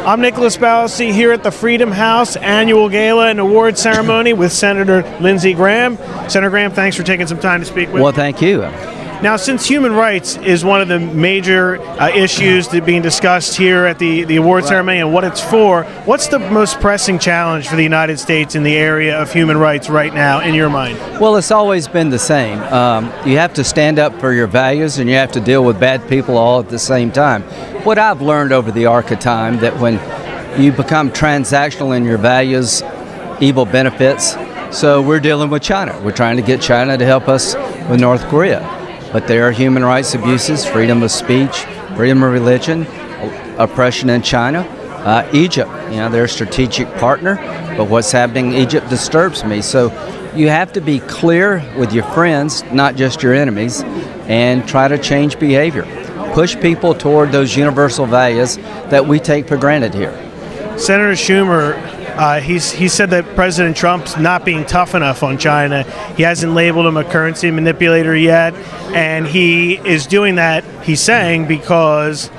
I'm Nicholas Ballasy here at the Freedom House annual gala and award ceremony with Senator Lindsey Graham. Senator Graham, thanks for taking some time to speak with me. Well, thank you. Now, since human rights is one of the major issues that are being discussed here at the award ceremony and what it's for, what's the most pressing challenge for the United States in the area of human rights right now, in your mind? Well, it's always been the same. You have to stand up for your values, and you have to deal with bad people all at the same time. What I've learned over the arc of time, that when you become transactional in your values, evil benefits. So we're dealing with China. We're trying to get China to help us with North Korea. But there are human rights abuses, freedom of speech, freedom of religion, oppression in China. Egypt, they're a strategic partner, but what's happening in Egypt disturbs me. So you have to be clear with your friends, not just your enemies, and try to change behavior. Push people toward those universal values that we take for granted here. Senator Schumer, he said that President Trump's not being tough enough on China. He hasn't labeled him a currency manipulator yet, and he is doing that, he's saying, because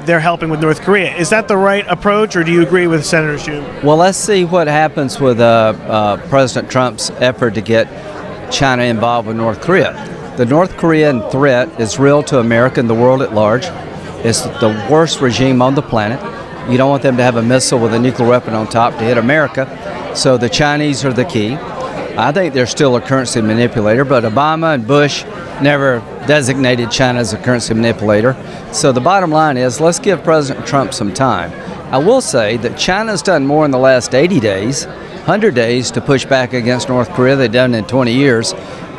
they're helping with North Korea. Is that the right approach, or do you agree with Senator Schumer? Well, let's see what happens with President Trump's effort to get China involved with North Korea. The North Korean threat is real to America and the world at large. It's the worst regime on the planet. You don't want them to have a missile with a nuclear weapon on top to hit America. So the Chinese are the key. I think they're still a currency manipulator, but Obama and Bush never designated China as a currency manipulator. So the bottom line is, let's give President Trump some time. I will say that China's done more in the last 80 days, 100 days to push back against North Korea than they've done in 20 years.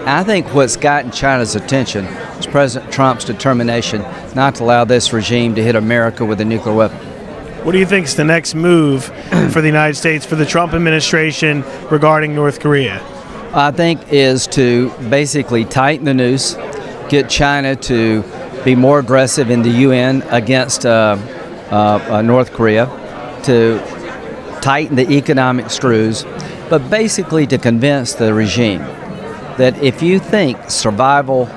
I think what's gotten China's attention is President Trump's determination not to allow this regime to hit America with a nuclear weapon. What do you think is the next move for the United States, for the Trump administration regarding North Korea? I think is to basically tighten the noose, get China to be more aggressive in the UN against North Korea, to tighten the economic screws, but basically to convince the regime that if you think survival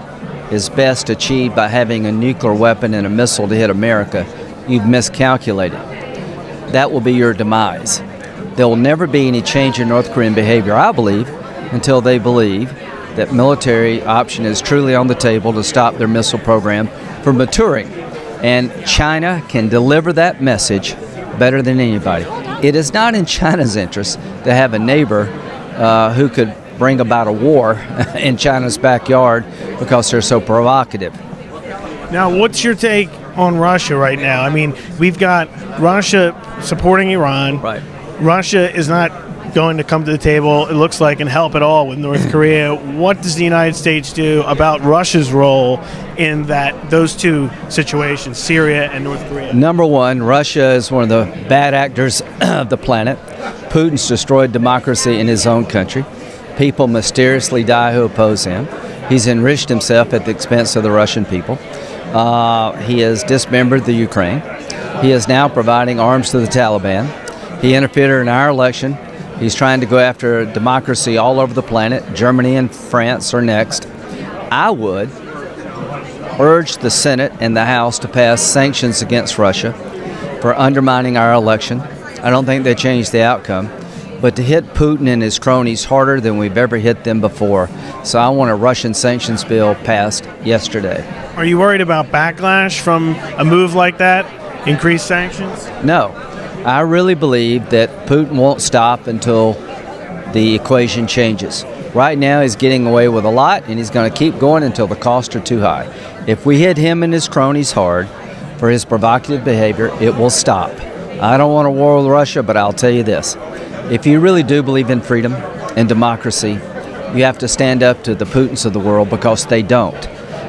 is best achieved by having a nuclear weapon and a missile to hit America, you've miscalculated. That will be your demise. There will never be any change in North Korean behavior, I believe, until they believe that military option is truly on the table to stop their missile program from maturing. And China can deliver that message better than anybody. It is not in China's interest to have a neighbor who could bring about a war in China's backyard because they're so provocative. Now, what's your take on Russia right now? I mean, we've got Russia supporting Iran. Right. Russia is not going to come to the table, it looks like, and help at all with North Korea. What does the United States do about Russia's role in those two situations, Syria and North Korea? Number one, Russia is one of the bad actors of the planet. Putin's destroyed democracy in his own country. People mysteriously die who oppose him. He's enriched himself at the expense of the Russian people. He has dismembered the Ukraine. He is now providing arms to the Taliban. He interfered in our election. He's trying to go after democracy all over the planet. Germany and France are next. I would urge the Senate and the House to pass sanctions against Russia for undermining our election. I don't think they change the outcome. But to hit Putin and his cronies harder than we've ever hit them before. So I want a Russian sanctions bill passed yesterday. Are you worried about backlash from a move like that? Increased sanctions? No. I really believe that Putin won't stop until the equation changes. Right now he's getting away with a lot, and he's going to keep going until the costs are too high. If we hit him and his cronies hard for his provocative behavior, it will stop. I don't want a war with Russia, but I'll tell you this. If you really do believe in freedom and democracy, you have to stand up to the Putins of the world, because they don't.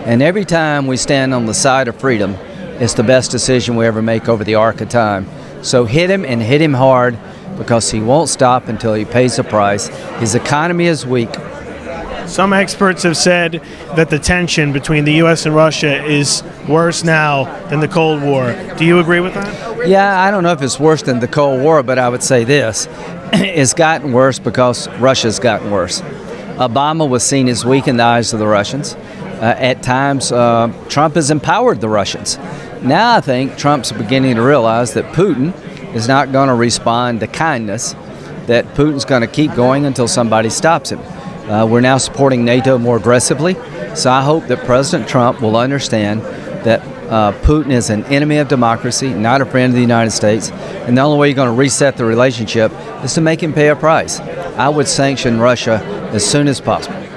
And every time we stand on the side of freedom, it's the best decision we ever make over the arc of time. So hit him, and hit him hard, because he won't stop until he pays the price. His economy is weak. Some experts have said that the tension between the U.S. and Russia is worse now than the Cold War. Do you agree with that? Yeah, I don't know if it's worse than the Cold War, but I would say this. It's gotten worse because Russia's gotten worse. Obama was seen as weak in the eyes of the Russians. At times, Trump has empowered the Russians. Now I think Trump's beginning to realize that Putin is not going to respond to kindness, that Putin's going to keep going until somebody stops him. We're now supporting NATO more aggressively, so I hope that President Trump will understand that Putin is an enemy of democracy, not a friend of the United States, and the only way you're going to reset the relationship is to make him pay a price. I would sanction Russia as soon as possible.